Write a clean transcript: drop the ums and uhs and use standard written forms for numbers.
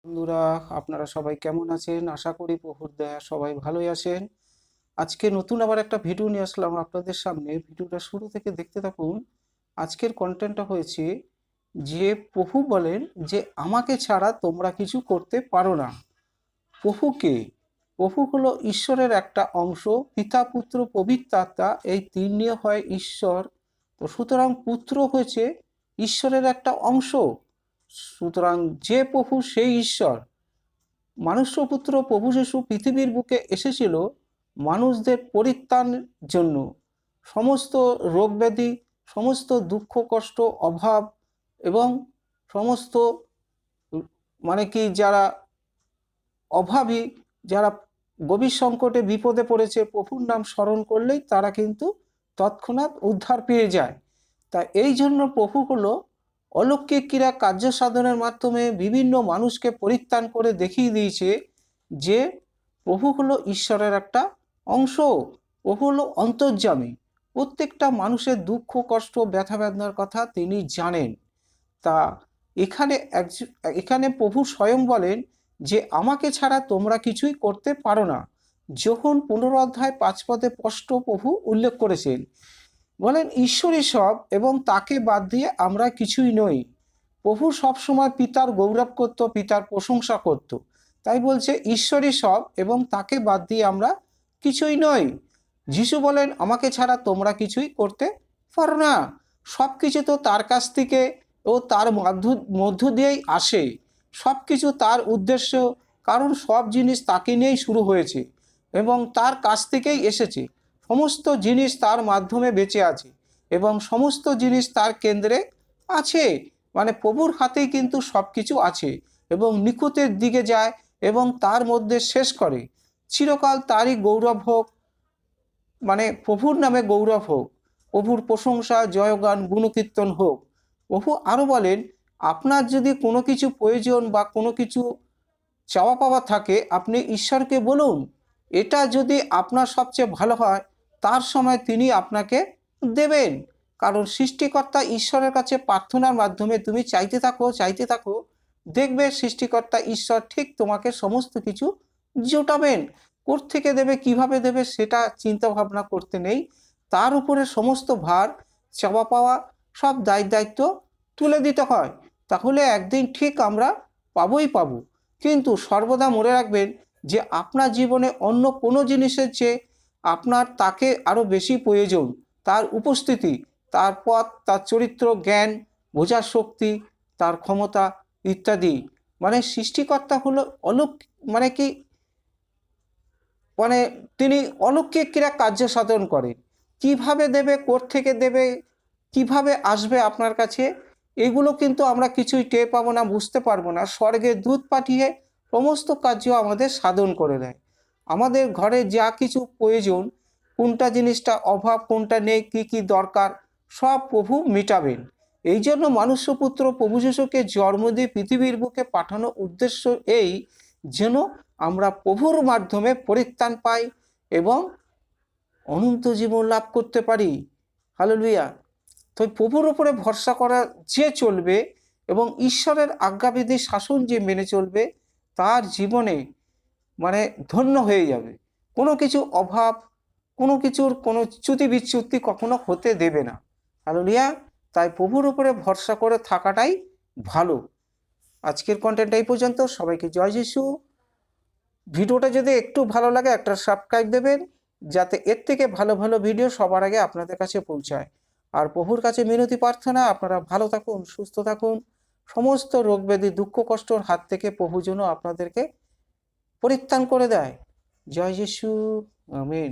বন্ধুরা, আপনারা সবাই কেমন আছেন? আশা করি প্রভুর দয়ায় সবাই ভালোই আছেন। আজকে নতুন আবার একটা ভিডিও নিয়ে আসলাম আপনাদের সামনে। ভিডিওটা শুরু থেকে দেখতে থাকুন। আজকের কন্টেন্টটা হয়েছে যে প্রভু বলেন যে আমাকে ছাড়া তোমরা কিছু করতে পারো না। প্রভু কে? প্রভু হলো ঈশ্বরের একটা অংশ। পিতা, পুত্র, পবিত্র আত্মা, এই তিন নিয়ে হয় ঈশ্বর। তো সুতরাং পুত্র হয়েছে ঈশ্বরের একটা অংশ। সুতরাং যে প্রভু সেই ঈশ্বর। মানুষ্যপুত্র প্রভু যীশু পৃথিবীর বুকে এসেছিল মানুষদের পরিত্রাণের জন্য। সমস্ত রোগব্যাধি, সমস্ত দুঃখ কষ্ট অভাব এবং সমস্ত যারা অভাবী, যারা গভীর সংকটে বিপদে পড়েছে, প্রভুর নাম স্মরণ করলেই তারা কিন্তু তৎক্ষণাৎ উদ্ধার পেয়ে যায়। তা এই জন্য প্রভু হলো অলৌকিক ক্রীড়া কার্য সাধনের মাধ্যমে বিভিন্ন মানুষকে পরিত্রাণ করে দেখিয়ে দিয়েছে যে প্রভু হলো ঈশ্বরের একটা অংশ। প্রভু হলো অন্তর্যামী। প্রত্যেকটা মানুষের দুঃখ কষ্ট ব্যথা বেদনার কথা তিনি জানেন। তা এখানে এখানে প্রভু স্বয়ং বলেন যে আমাকে ছাড়া তোমরা কিছুই করতে পারো না। যখন 15 অধ্যায় 5 পদে স্পষ্ট প্রভু উল্লেখ করেছেন, বলেন ঈশ্বরই সব এবং তাকে বাদ দিয়ে আমরা কিছুই নই। প্রভু সবসময় পিতার গৌরব করত, পিতার প্রশংসা করত। তাই বলছে ঈশ্বরই সব এবং তাকে বাদ দিয়ে আমরা কিছুই নই। যিশু বলেন আমাকে ছাড়া তোমরা কিছুই করতে পারো না। সব কিছু তো তার কাছ থেকে ও তার মধ্য দিয়েই আসে। সব কিছু তার উদ্দেশ্য, কারণ সব জিনিস তাকে নিয়েই শুরু হয়েছে এবং তার কাছ থেকেই এসেছে। সমস্ত জিনিস তার মাধ্যমে বেঁচে আছে এবং সমস্ত জিনিস তার কেন্দ্রে আছে। মানে প্রভুর হাতেই কিন্তু সব কিছু আছে এবং নিখুঁতের দিকে যায় এবং তার মধ্যে শেষ করে। চিরকাল তারই গৌরব হোক, মানে প্রভুর নামে গৌরব হোক, প্রভুর প্রশংসা জয়গান গুণকীর্তন হোক। প্রভু আরও বলেন আপনার যদি কোনো কিছু প্রয়োজন বা কোনো কিছু চাওয়া পাওয়া থাকে আপনি ঈশ্বরকে বলুন। এটা যদি আপনার সবচেয়ে ভালো হয় তার সময় তিনি আপনাকে দেবেন। কারণ সৃষ্টিকর্তা ঈশ্বরের কাছে প্রার্থনার মাধ্যমে তুমি চাইতে থাকো, দেখবে সৃষ্টিকর্তা ঈশ্বর ঠিক তোমাকে সমস্ত কিছু জোটাবেন। কোত্থেকে দেবে, কিভাবে দেবে সেটা চিন্তা ভাবনা করতে নেই। তার উপরে সমস্ত ভার, চাওয়া পাওয়া, সব দায়িত্ব তুলে দিতে হয়। তাহলে একদিন ঠিক আমরা পাবোই পাবো। কিন্তু সর্বদা মনে রাখবেন যে আপনার জীবনে অন্য কোনো জিনিসের চেয়ে আপনার তাকে আরও বেশি প্রয়োজন। তার উপস্থিতি, তার পথ, তার চরিত্র, জ্ঞান, বোঝার শক্তি, তার ক্ষমতা ইত্যাদি। মানে সৃষ্টিকর্তা হলো মানে কি মানে তিনি অলৌকিক ক্রীড়া কার্য সাধন করেন। কিভাবে দেবে, কোত্থেকে দেবে, কিভাবে আসবে আপনার কাছে, এগুলো কিন্তু আমরা কিছুই টের পাবো না, বুঝতে পারবো না। স্বর্গের দূত পাঠিয়ে সমস্ত কার্য আমাদের সাধন করে দেয়। আমাদের ঘরে যা কিছু প্রয়োজন, কোনটা জিনিসটা অভাব, কোনটা নেই, কি কি দরকার, সব প্রভু মেটাবেন। এই জন্য মনুষ্যপুত্র প্রভু যীশুকে জন্ম দিয়ে পৃথিবীর বুকে পাঠানোর উদ্দেশ্য এই, যেন আমরা প্রভুর মাধ্যমে পরিত্রাণ পাই এবং অনন্ত জীবন লাভ করতে পারি। হালেলুয়া। তো প্রভুর উপরে ভরসা করা যে চলবে এবং ঈশ্বরের আজ্ঞাবিধি শাসন যে মেনে চলবে তার জীবনে ধন্য হয়ে যাবে। কোনো কিছু অভাব, কোনো কিছুর কোনো চ্যুতি বিচ্যুতি কখনো হতে দেবে না। হালেলুয়া। তাই প্রভুর উপরে ভরসা করে থাকাটাই ভালো। আজকের কন্টেন্ট এই পর্যন্ত। সবাইকে জয় যিশু। ভিডিওটা যদি একটু ভালো লাগে একটা সাবস্ক্রাইব দেবেন, যাতে এর থেকে ভালো ভালো ভিডিও সবার আগে আপনাদের কাছে পৌঁছায়। আর প্রভুর কাছে মিনতি প্রার্থনা আপনারা ভালো থাকুন, সুস্থ থাকুন, সমস্ত রোগ ব্যাধি দুঃখ কষ্টর হাত থেকে প্রভু যেন আপনাদেরকে পরিত্রাণ করে দেয়। জয় যিশু। আমিন।